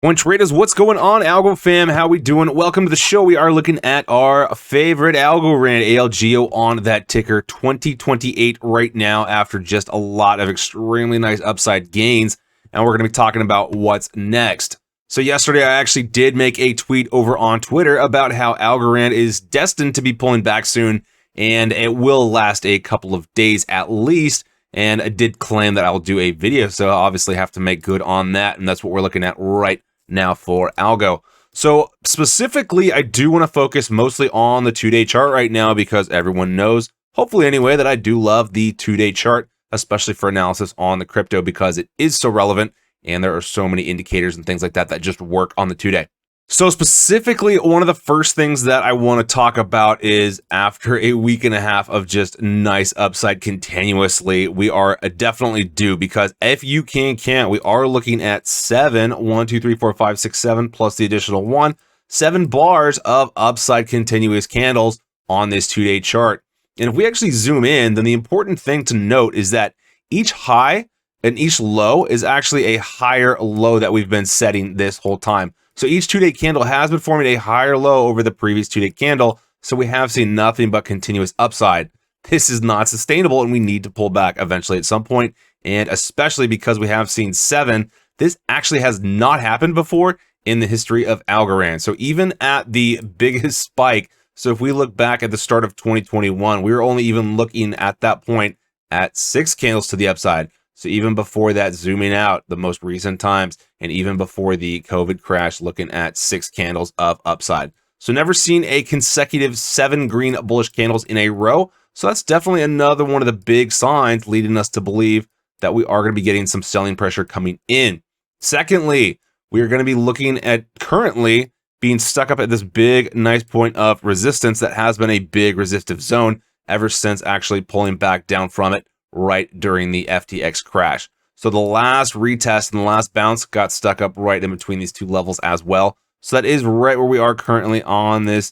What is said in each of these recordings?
One traders, what's going on, Algo fam? How we doing? Welcome to the show. We are looking at our favorite Algorand ALGO on that ticker 2028 right now after just a lot of extremely nice upside gains. And we're going to be talking about what's next. So yesterday, I actually did make a tweet over on Twitter about how Algorand is destined to be pulling back soon, and it will last a couple of days at least. And I did claim that I'll do a video, so I obviously have to make good on that. And that's what we're looking at right now for Algo. So specifically, I do want to focus mostly on the 2-day chart right now because everyone knows, hopefully anyway, that I do love the 2-day chart, especially for analysis on the crypto because it is so relevant and there are so many indicators and things like that that just work on the 2-day. So specifically, one of the first things that I want to talk about is after a week and a half of just nice upside continuously, we are definitely due because if you can count, we are looking at 7 plus the additional 7 bars of upside continuous candles on this 2-day chart. And if we actually zoom in, then the important thing to note is that each high and each low is actually a higher low that we've been setting this whole time. So each 2-day candle has been forming a higher low over the previous 2-day candle. So we have seen nothing but continuous upside. This is not sustainable and we need to pull back eventually at some point. And especially because we have seen 7, this actually has not happened before in the history of Algorand. So even at the biggest spike, so if we look back at the start of 2021, we were only even looking at that point at 6 candles to the upside. So even before that, zooming out the most recent times, and even before the COVID crash, looking at 6 candles of upside. So never seen a consecutive 7 green bullish candles in a row. So that's definitely another one of the big signs leading us to believe that we are going to be getting some selling pressure coming in. Secondly, we are going to be looking at currently being stuck up at this big, nice point of resistance that has been a big resistive zone ever since actually pulling back down from it right during the FTX crash. So the last retest and the last bounce got stuck up right in between these two levels as well. So that is right where we are currently on this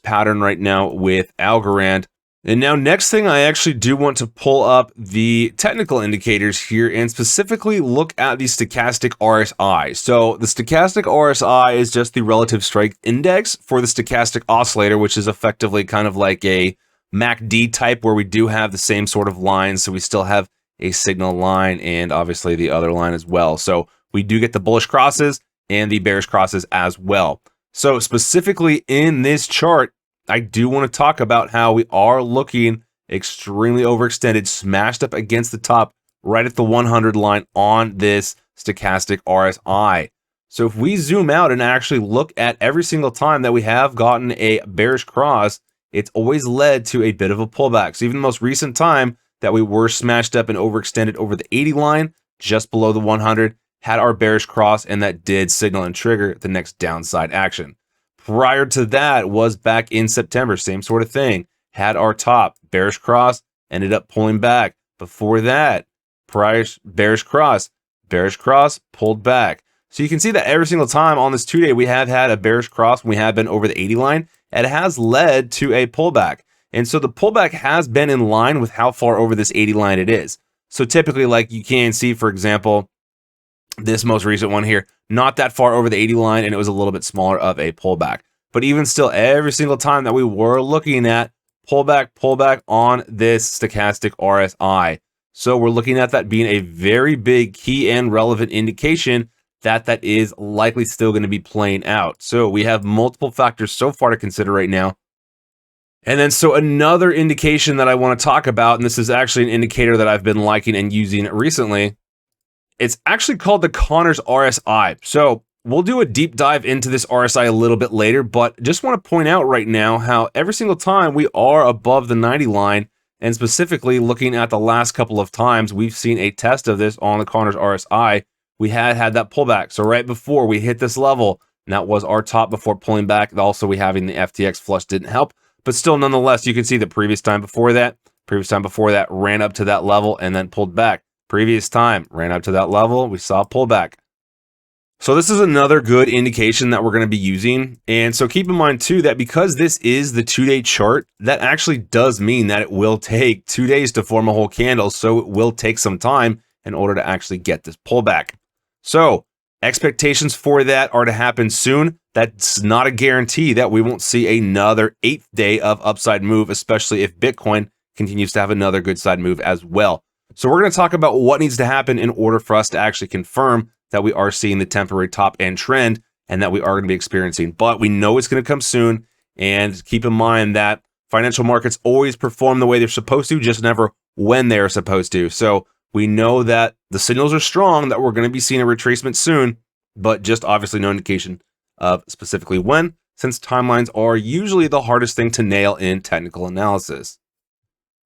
pattern right now with Algorand. And now next thing, I actually do want to pull up the technical indicators here and specifically look at the stochastic RSI. So the stochastic RSI is just the relative strength index for the stochastic oscillator, which is effectively kind of like a MACD type where we do have the same sort of lines. So we still have a signal line and obviously the other line as well. So we do get the bullish crosses and the bearish crosses as well. So specifically in this chart, I do want to talk about how we are looking extremely overextended, smashed up against the top right at the 100 line on this stochastic RSI. So if we zoom out and actually look at every single time that we have gotten a bearish cross, it's always led to a bit of a pullback. So even the most recent time that we were smashed up and overextended over the 80 line, just below the 100, had our bearish cross, and that did signal and trigger the next downside action. Prior to that was back in September, same sort of thing. Had our top, bearish cross, ended up pulling back. Before that, bearish cross, pulled back. So you can see that every single time on this 2-day, we have had a bearish cross when we have been over the 80 line. It has led to a pullback. And so the pullback has been in line with how far over this 80 line it is. So typically, like you can see, for example, this most recent one here, not that far over the 80 line, and it was a little bit smaller of a pullback. But even still, every single time that we were looking at pullback on this stochastic RSI. So we're looking at that being a very big key and relevant indication that that is likely still going to be playing out. So we have multiple factors so far to consider right now. And then so another indication that I want to talk about, and this is actually an indicator that I've been liking and using recently, it's actually called the Connors RSI. So we'll do a deep dive into this RSI a little bit later, but just want to point out right now how every single time we are above the 90 line, and specifically looking at the last couple of times, we've seen a test of this on the Connors RSI. We had that pullback. So right before we hit this level, and that was our top before pulling back. Also, we having the FTX flush didn't help, but still nonetheless, you can see the previous time before that ran up to that level and then pulled back. Previous time ran up to that level, we saw a pullback. So this is another good indication that we're going to be using. And so keep in mind too, that because this is the 2-day chart, that actually does mean that it will take 2 days to form a whole candle. So it will take some time in order to actually get this pullback. So Expectations for that are to happen soon. That's not a guarantee that we won't see another 8th day of upside move, especially if Bitcoin continues to have another good side move as well. So we're going to talk about what needs to happen in order for us to actually confirm that we are seeing the temporary top end trend and that we are going to be experiencing. But we know it's going to come soon. And keep in mind that financial markets always perform the way they're supposed to, just never when they're supposed to. So we know that the signals are strong, that we're going to be seeing a retracement soon, but just obviously no indication of specifically when, since timelines are usually the hardest thing to nail in technical analysis.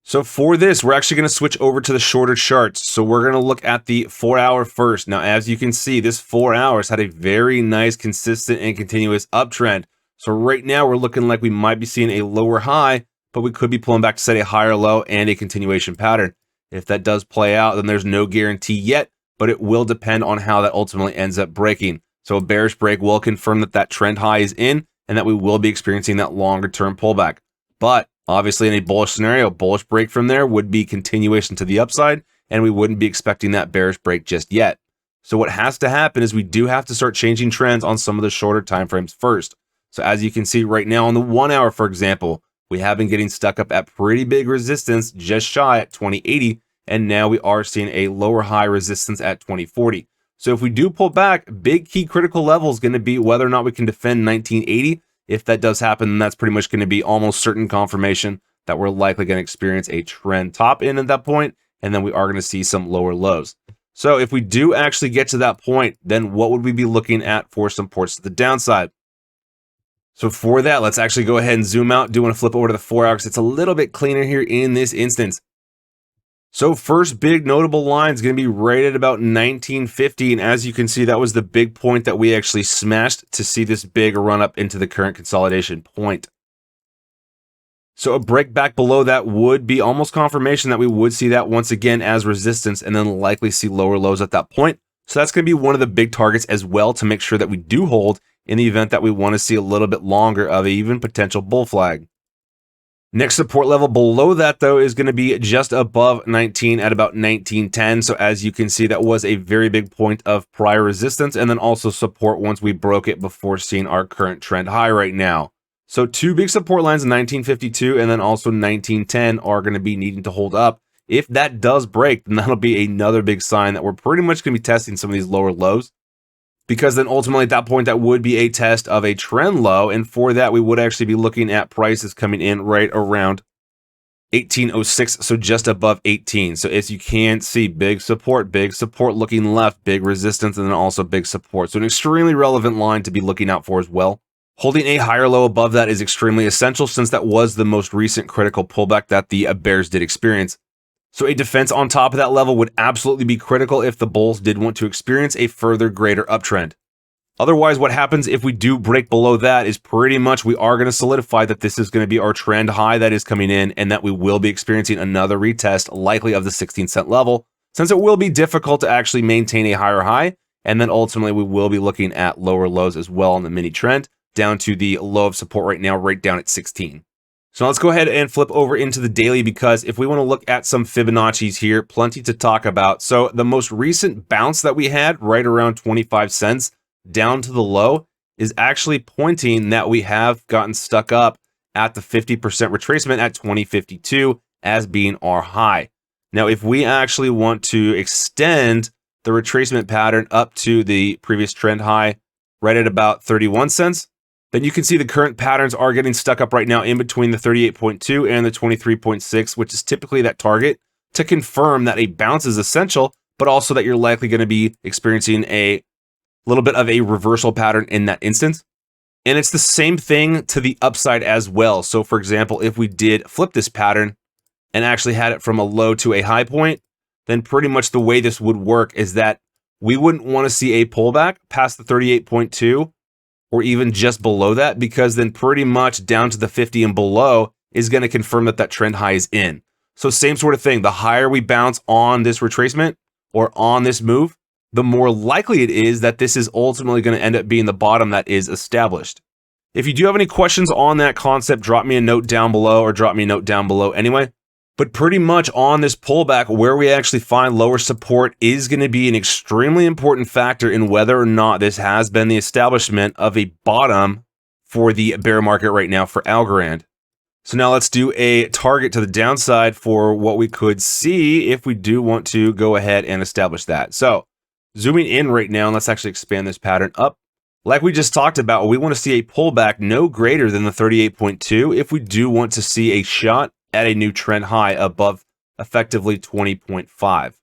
So for this, we're actually going to switch over to the shorter charts. So we're going to look at the 4-hour first. Now, as you can see, this 4 hours had a very nice, consistent, and continuous uptrend. So right now, we're looking like we might be seeing a lower high, but we could be pulling back to set a higher low and a continuation pattern. If that does play out, then there's no guarantee yet, but it will depend on how that ultimately ends up breaking. So a bearish break will confirm that that trend high is in and that we will be experiencing that longer term pullback. But obviously in a bullish scenario, a bullish break from there would be continuation to the upside, and we wouldn't be expecting that bearish break just yet. So what has to happen is we do have to start changing trends on some of the shorter time frames first. So as you can see right now on the 1 hour, for example, we have been getting stuck up at pretty big resistance, just shy at 2080, and now we are seeing a lower high resistance at 2040. So if we do pull back, big key critical level is going to be whether or not we can defend 1980. If that does happen, then that's pretty much going to be almost certain confirmation that we're likely going to experience a trend top in at that point, and then we are going to see some lower lows. So if we do actually get to that point, then what would we be looking at for supports to the downside? So for that, let's actually go ahead and zoom out. Do want to flip over to the 4 hours. It's a little bit cleaner here in this instance. So first big notable line is going to be right at about 1950. And as you can see, that was the big point that we actually smashed to see this big run up into the current consolidation point. So a break back below that would be almost confirmation that we would see that once again as resistance and then likely see lower lows at that point. So that's going to be one of the big targets as well to make sure that we do hold in the event that we want to see a little bit longer of an even potential bull flag. Next support level below that, though, is going to be just above 19 at about 1910. So as you can see, that was a very big point of prior resistance and then also support once we broke it before seeing our current trend high right now. So two big support lines, 1952 and then also 1910, are going to be needing to hold up. If that does break, then that'll be another big sign that we're pretty much going to be testing some of these lower lows. Because then ultimately at that point, that would be a test of a trend low. And for that, we would actually be looking at prices coming in right around 1806, so just above 18. So as you can see, big support looking left, big resistance, and then also big support. So an extremely relevant line to be looking out for as well. Holding a higher low above that is extremely essential since that was the most recent critical pullback that the bears did experience. So a defense on top of that level would absolutely be critical if the bulls did want to experience a further greater uptrend. Otherwise, what happens if we do break below that is pretty much we are going to solidify that this is going to be our trend high that is coming in and that we will be experiencing another retest, likely of the 16-cent level, since it will be difficult to actually maintain a higher high. And then ultimately, we will be looking at lower lows as well on the mini trend down to the low of support right now, right down at 16. So let's go ahead and flip over into the daily because if we want to look at some Fibonacci's here, plenty to talk about. So the most recent bounce that we had right around 25 cents down to the low is actually pointing that we have gotten stuck up at the 50% retracement at 2052 as being our high. Now, if we actually want to extend the retracement pattern up to the previous trend high right at about 31 cents, then you can see the current patterns are getting stuck up right now in between the 38.2 and the 23.6, which is typically that target to confirm that a bounce is essential, but also that you're likely going to be experiencing a little bit of a reversal pattern in that instance. And it's the same thing to the upside as well. So for example, if we did flip this pattern and actually had it from a low to a high point, then pretty much the way this would work is that we wouldn't want to see a pullback past the 38.2 or even just below that, because then pretty much down to the 50 and below is going to confirm that that trend high is in. So same sort of thing. The higher we bounce on this retracement or on this move, the more likely it is that this is ultimately going to end up being the bottom that is established. If you do have any questions on that concept, drop me a note down below or drop me a note down below anyway. But pretty much on this pullback, where we actually find lower support is going to be an extremely important factor in whether or not this has been the establishment of a bottom for the bear market right now for Algorand. So now let's do a target to the downside for what we could see if we do want to go ahead and establish that. So zooming in right now, and let's actually expand this pattern up. Like we just talked about, we want to see a pullback no greater than the 38.2 if we do want to see a shot at a new trend high above effectively 20.5.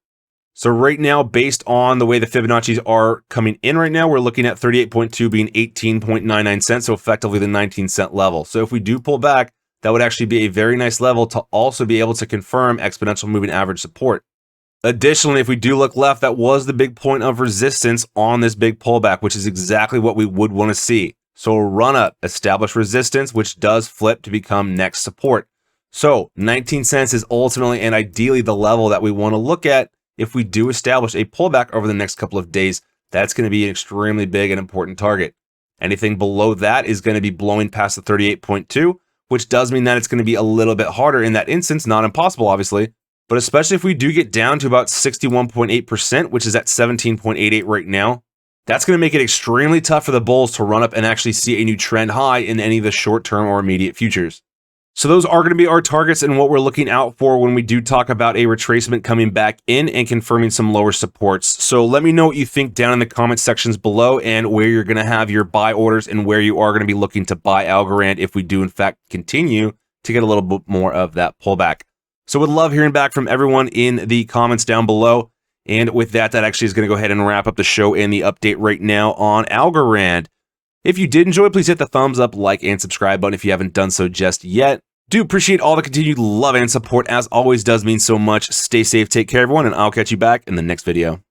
So right now, based on the way the Fibonacci's are coming in right now, we're looking at 38.2 being 18.99 cents, so effectively the 19-cent level. So if we do pull back, that would actually be a very nice level to also be able to confirm exponential moving average support. Additionally, if we do look left, that was the big point of resistance on this big pullback, which is exactly what we would want to see. So a run up, establish resistance, which does flip to become next support. So 19 cents is ultimately and ideally the level that we want to look at if we do establish a pullback over the next couple of days. That's going to be an extremely big and important target. Anything below that is going to be blowing past the 38.2, which does mean that it's going to be a little bit harder in that instance, not impossible, obviously, but especially if we do get down to about 61.8%, which is at 17.88 right now, that's going to make it extremely tough for the bulls to run up and actually see a new trend high in any of the short-term or immediate futures. So those are going to be our targets and what we're looking out for when we do talk about a retracement coming back in and confirming some lower supports. So let me know what you think down in the comment sections below and where you're going to have your buy orders and where you are going to be looking to buy Algorand if we do in fact continue to get a little bit more of that pullback. So would love hearing back from everyone in the comments down below. And with that, that actually is going to go ahead and wrap up the show and the update right now on Algorand. If you did enjoy, please hit the thumbs up, like, and subscribe button if you haven't done so just yet. Do appreciate all the continued love and support, as always does mean so much. Stay safe, take care everyone, and I'll catch you back in the next video.